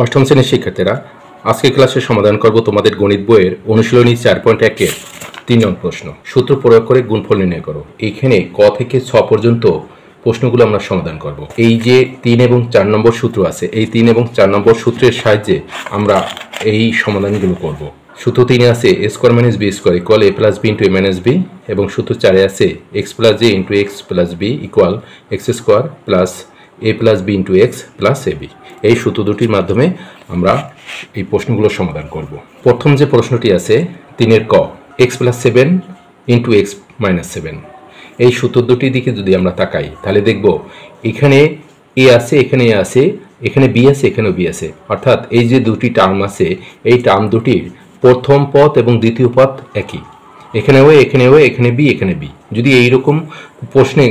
অষ্টম শ্রেণীর শিক্ষার্থীরা, আজকে ক্লাসে সমাধান করব তোমাদের গণিত বইয়ের অনুশীলনী 4.1-এর 3 নং প্রশ্ন। সূত্র প্রয়োগ করে গুণফল নির্ণয় করো। এইখানে ক থেকে 6 পর্যন্ত প্রশ্নগুলো আমরা সমাধান করব। এই যে 3 এবং 4 নম্বর সূত্র আছে, এই 3 এবং 4 নম্বর সূত্রের সাহায্যে আমরা এই সমাধানগুলো করব। সূত্র 3 আছে a square minus B square equal a plus B into A minus B, এবং সূত্র 4 আছে X plus A into X plus B equal X square plus A plus B into X plus A B. এই সূত্র দুটির মাধ্যমে আমরা এই প্রশ্নগুলো সমাধান করব। প্রথম যে প্রশ্নটি আছে 3-এর ক, x plus 7 into x minus 7, এই সূত্র দুটির দিকে যদি আমরা তাকাই তাহলে দেখব এখানে এ আছে, এখানে এ আছে, এখানে বি আছে, এখানেও বি আছে, অর্থাৎ এই যে দুটি টার্ম আছে এই টার্ম দুটির প্রথম পদ এবং দ্বিতীয় পদ একই। এখানে ও, এখানে ও, এখানে বি, এখানে বি। যদি এইরকম প্রশ্নে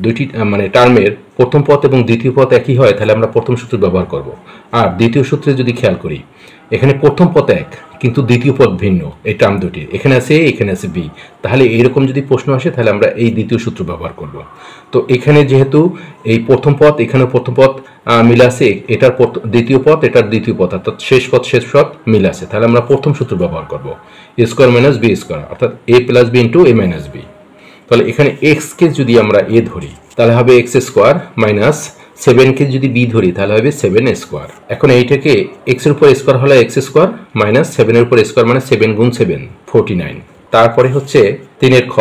দুটি মানে টার্মের প্রথম পদ এবং দ্বিতীয় পদ একই হয় তাহলে আমরা প্রথম সূত্র ব্যবহার করব। আর দ্বিতীয় সূত্রে যদি খেয়াল করি, এখানে প্রথম পদ এক কিন্তু দ্বিতীয় পদ ভিন্ন, এই টার্ম দুটির এখানে আছে এ, এখানে আছে বি, তাহলে এইরকম যদি প্রশ্ন আসে তাহলে আমরা এই দ্বিতীয় সূত্র ব্যবহার করব। তো এখানে যেহেতু এই প্রথম পদ, এখানেও প্রথম পদ মিল আছে, এটার দ্বিতীয় পদ, এটার দ্বিতীয় পদ, অর্থাৎ শেষ পদ মিল আছে, তাহলে আমরা প্রথম সূত্র ব্যবহার করব, এ স্কোয়ার মাইনাস বি স্কোয়ার, অর্থাৎ এ plus B into A minus B. তাহলে এখানে এক্সকে যদি আমরা এ ধরি তাহলে হবে এক্স স্কোয়ার মাইনাস 7কে যদি বি ধরি তাহলে হবে 7 স্কোয়ার। এখন এইটাকে এক্সের উপর স্কোয়ার হলে এক্স স্কোয়ার মাইনাস 7-এর উপর স্কোয়ার মানে 7 গুণ 7 49। তারপরে হচ্ছে 3-এর খ,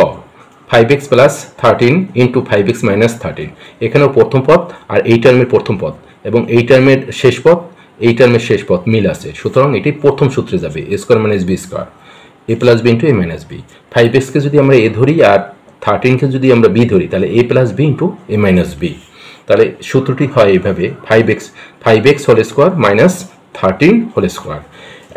5x plus 13 into 5x minus 13, এখানেও প্রথম পদ আর এই টার্মের প্রথম পদ এবং এই টার্মের শেষ পদ, এই টার্মের শেষ পদ মিল আছে, সুতরাং এটি প্রথম সূত্রে যাবে, এ square minus B square, A plus B into A minus B. 5xকে যদি আমরা এ ধরি আর 13কে যদি আমরা বি ধরি তাহলে A plus B into A minus B. তাহলে সূত্রটি হয় এইভাবে, 5x whole square minus 13 whole square.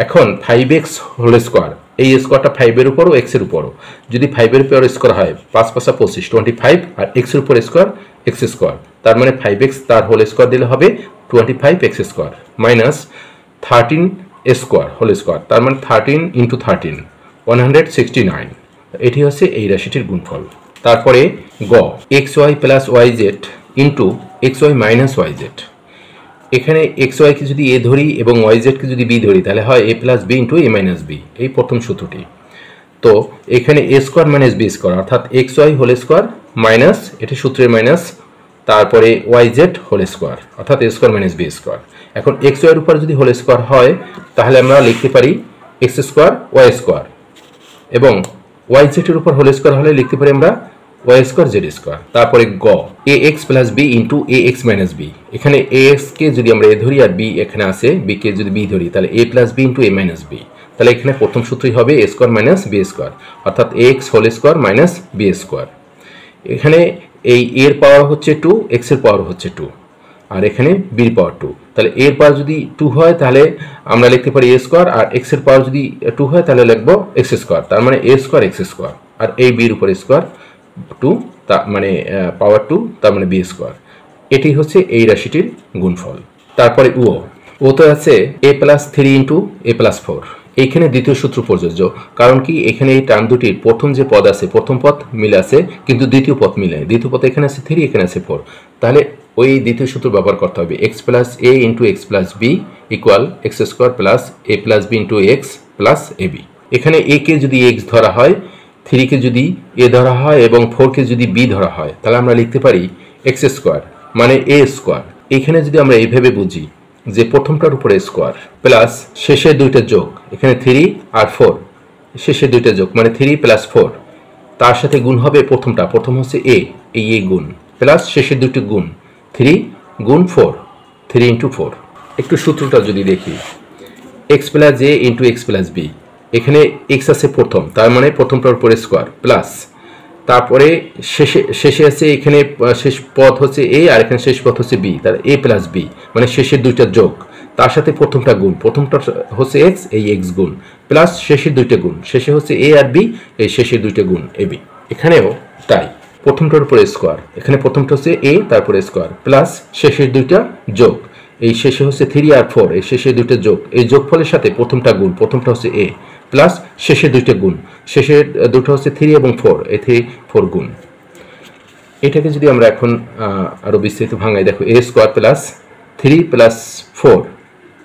এখন 5x হোল স্কোয়ার, এই স্কোয়ারটা 5-এর উপরও এক্সের উপরও, যদি 5-এর উপর স্কোয়ার হয় 5 × 5 = 25, 25, আর এক্সের উপর স্কোয়ার এক্স স্কোয়ার, তার মানে 5x তার হোল স্কোয়ার দিলে হবে 25x square minus 13 square whole square, তার মানে 13 ইন্টু 13 169। এটি হচ্ছে এই রাশিটির গুণফল। তারপরে গ, X Y plus Y Z into X Y minus Y Z. এখানে এক্স ওয়াইকে যদি এ ধরি এবং ওয়াই জেডকে যদি বি ধরি তাহলে হয় A plus B into A minus B, এই প্রথম সূত্রটি। তো এখানে A square minus B square, অর্থাৎ X Y whole square minus, এটি সূত্রের মাইনাস, তারপরে ওয়াই জেড হোল স্কোয়ার, অর্থাৎ A square minus B square. এখন এক্স ওয়াইয়ের উপর যদি হোল স্কোয়ার হয় তাহলে আমরা লিখতে পারি এক্স স্কোয়ার ওয়াই স্কোয়ার, এবং ওয়াই জেডের উপর হোল স্কোয়ার হলে লিখতে পারি আমরা ওয়াই স্কোয়ার জেড স্কোয়ার। তারপরে গ, এ এক্স প্লাস বি ইন্টু এ এক্স মাইনাস বি। এখানে এ এক্সকে যদি আমরা এ ধরি আর বি এখানে আছে, বিকে যদি বি ধরি তাহলে A plus B into A minus B. তাহলে এখানে প্রথম সূত্রই হবে A square minus B square, অর্থাৎ A X whole square minus B square. এখানে এই এর পাওয়ার হচ্ছে 2, এক্সের পাওয়ার হচ্ছে 2, আর এখানে বির পাওয়ার 2। তাহলে এর পাওয়ার যদি 2 হয় তাহলে আমরা লিখতে পারি এ স্কোয়ার, আর এক্সের পাওয়ার যদি 2 হয় তাহলে লিখবো এক্স স্কোয়ার, তার মানে এ স্কোয়ার এক্স স্কোয়ার, আর এই বির উপর স্কোয়ার 2, তার মানে পাওয়ার 2, তার মানে বি স্কোয়ার। এটি হচ্ছে এই রাশিটির গুণফল। তারপরে ও তো আছে এ প্লাস 3 ইন্টু এ প্লাস 4। এইখানে দ্বিতীয় সূত্র প্রযোজ্য, কারণ কি এখানে এই টার্ম দুটির প্রথম যে পদ আছে প্রথম পদ মিল আছে কিন্তু দ্বিতীয় পদ মিলে, দ্বিতীয় পদ এখানে আছে 3, এখানে আছে 4, তাহলে ওই দ্বিতীয় সূত্র ব্যবহার করতে হবে, X plus A into X plus B equal X square plus A plus B into X plus A B. এখানে এ কে যদি এক্স ধরা হয়, 3কে যদি এ ধরা হয় এবং 4কে যদি বি ধরা হয় তাহলে আমরা লিখতে পারি এক্স স্কোয়ার মানে এ স্কোয়ার। এখানে যদি আমরা এইভাবে বুঝি যে প্রথমটার উপরে স্কোয়ার প্লাস শেষের দুইটা যোগ, এখানে 3 আর 4, শেষের দুইটা যোগ মানে 3 প্লাস 4, তার সাথে গুণ হবে প্রথমটা, প্রথম হচ্ছে এ, এই এ গুণ প্লাস শেষের দুইটা গুণ 3 গুণ 4, 3 ইন্টু 4। একটু সূত্রটা যদি দেখি, x plus A into X plus B, এখানে এক্স আছে প্রথম, তার মানে প্রথমটার উপরে স্কোয়ার প্লাস, তারপরে শেষে আছে এখানে শেষ পদ হচ্ছে এ আর এখানে শেষ পদ হচ্ছে বি, তার এ প্লাস বি মানে শেষের দুইটা যোগ, তার সাথে প্রথমটা গুণ, প্রথমটা হচ্ছে এক্স, এই এক্স গুণ প্লাস শেষের দুইটা গুণ, শেষে হচ্ছে এ আর বি, এই শেষের দুইটা গুণ এ বি। এখানেও তাই, প্রথমটার উপরে স্কোয়ার, এখানে প্রথমটা হচ্ছে এ তারপরে স্কোয়ার প্লাস শেষের দুইটা যোগ, এই শেষে হচ্ছে 3 আর 4, এই শেষের দুইটা যোগ, এই যোগফলের সাথে প্রথমটা গুণ, প্রথমটা হচ্ছে এ প্লাস শেষের দুইটা গুণ, শেষের দুটো হচ্ছে 3 এবং 4, এই 3 4 গুণ। এটাকে যদি আমরা এখন আরো বিস্তারিত ভাঙাই, দেখো এ স্কোয়ার প্লাস 3 প্লাস 4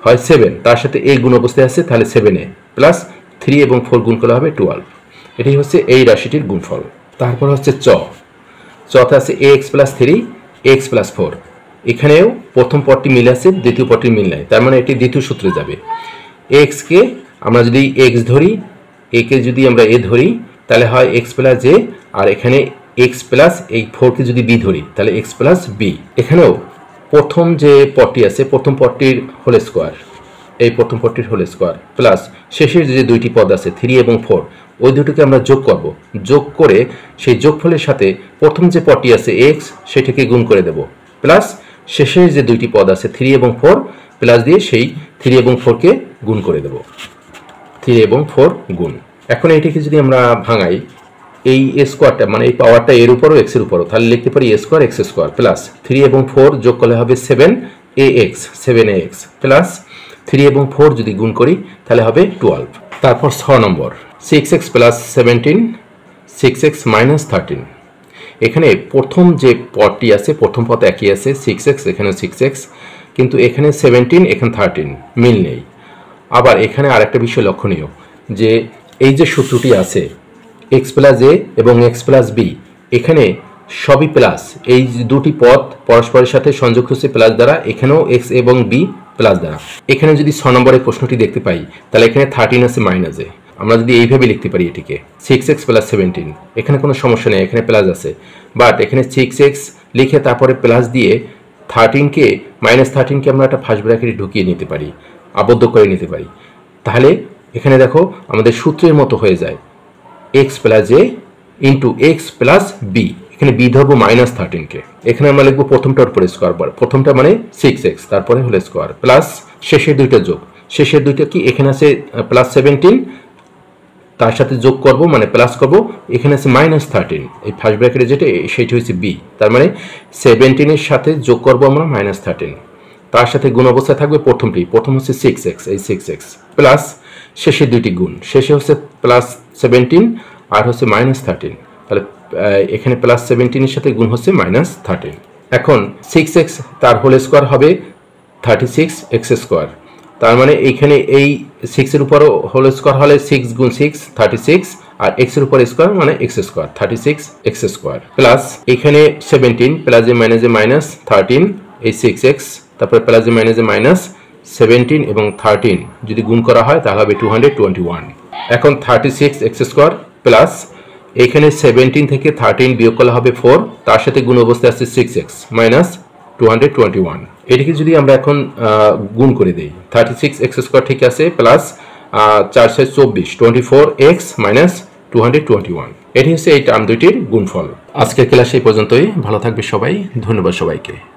হয় 7, তার সাথে a গুণ অবস্থায় আছে, তাহলে 7a প্লাস 3 এবং 4 গুণ করলে হবে 12। এটাই হচ্ছে এই রাশিটির গুণফল। তারপর হচ্ছে চতে আছে ax প্লাস 3 x প্লাস 4। এখানেও প্রথম পদটি মিল আছে, দ্বিতীয় পদটির মিল নাই, তার মানে এটি দ্বিতীয় সূত্রে যাবে। x কে আমরা যদি x ধরি, a কে যদি আমরা a ধরি, তাহলে হয় x প্লাস a, আর এখানে x প্লাস এই 4 কে যদি b ধরি তাহলে x প্লাস b। এখানেও প্রথম যে পদটি আছে, প্রথম পদটির হোল স্কোয়ার, এই প্রথম পদটির হোল স্কোয়ার প্লাস শেষের যে দুইটি পদ আছে 3 এবং 4, ওই দুটোকে আমরা যোগ করব। যোগ করে সেই যোগফলের সাথে প্রথম যে পদটি আছে x, সেটাকে গুণ করে দেব, প্লাস শেষের যে দুইটি পদ আছে 3 এবং 4, প্লাস দিয়ে সেই 3 এবং 4 কে গুণ করে দেব, 3 এবং 4 গুণ। এখন এইটাকে যদি আমরা ভাঙাই, এই স্কোয়ারটা মানে এই পাওয়ারটা এর উপরও এক্স এর উপরও, তাহলে লিখতে পারি a square x square plus 3 এবং 4 যোগ করলে হবে 7ax প্লাস 3 এবং 4 যদি গুণ করি তাহলে হবে 12। তারপর 6 নম্বর 6x প্লাস 17 6x মাইনাস 13। এখানে প্রথম যে পদটি আছে, প্রথম পদ একই আছে 6x, এখানে 6x, কিন্তু এখানে 17 এখানে 13 মিল নেই। আবার এখানে আরেকটা বিষয় লক্ষণীয়, যে এই যে সূত্রটি আছে x প্লাস a এবং x প্লাস b, এখানে সবই প্লাস। এই দুটি পদ পরস্পরের সাথে সংযুক্ত হচ্ছে প্লাস দ্বারা, এখানেও x এবং b প্লাস দ্বারা। এখানে যদি 6 নম্বরের প্রশ্নটি দেখতে পাই, তাহলে এখানে 13 আছে মাইনাস a, আমরা যদি এইভাবে লিখতে পারি এটিকে 6x প্লাস 17, এখানে কোনো সমস্যা নেই, এখানে প্লাস আছে, বাট এখানে 6x লিখে তারপরে প্লাস দিয়ে 13কে মাইনাস 13কে আমরা একটা ফার্স্ট ব্র্যাকেটে ঢুকিয়ে নিতে পারি, আবদ্ধ করে নিতে পারি। তাহলে এখানে দেখো আমাদের সূত্রের মতো হয়ে যায় x plus a into x plus b, এখানে b ধরবো মাইনাস 13কে, এখানে আমরা লিখবো প্রথমটার উপরে স্কোয়ার বার, প্রথমটা মানে 6x, তারপরে হলো স্কোয়ার প্লাস শেষের দুইটা যোগ, শেষের দুইটা কি এখানে আছে প্লাস 17, তার সাথে যোগ করব মানে প্লাস করব, এখানে আছে মাইনাস 13, এই ফার্স্ট ব্র্যাকেটে যেটা সেটি হচ্ছে b, তার মানে 17 এর সাথে যোগ করব আমরা মাইনাস 13, তার সাথে গুণ অবস্থায় থাকবে প্রথমটি, প্রথম হচ্ছে 6x, এই 6x প্লাস শেষের দুইটি গুণ, শেষে হচ্ছে প্লাস 17 আর হচ্ছে মাইনাস 13, তাহলে এখানে প্লাস 17 এর সাথে গুণ হচ্ছে মাইনাস 13। এখন 6x তার হোল স্কোয়ার হবে 36x স্কোয়ার, তার মানে এইখানে এই 6 এর উপর হোল স্কোয়ার হলে 6 গুণ 6 36, আর x এর উপর স্কোয়ার মানে x square 36x square plus এখানে 17 প্লাস এ মাইনাস 13, এই 6x তারপর প্লাস এ মাইনাস 17 এবং 13 যদি গুণ করা হয় তাহলে হবে 221। এখন 36x স্কোয়ার প্লাস এখানে 17 থেকে 13 বিয়োগ করলে হবে 4, তার সাথে গুণ অবস্থায় আছে 6x মাইনাস 221। এটিকে যদি আমরা এখন গুণ করে দেই, 36x স্কোয়ার ঠিক আছে প্লাস 4 6 24 24x মাইনাস 221, এটি হচ্ছে এই টার্ম দুইটির গুণফল। আজকের ক্লাস এই পর্যন্তই, ভালো থাকবে সবাই, ধন্যবাদ সবাইকে।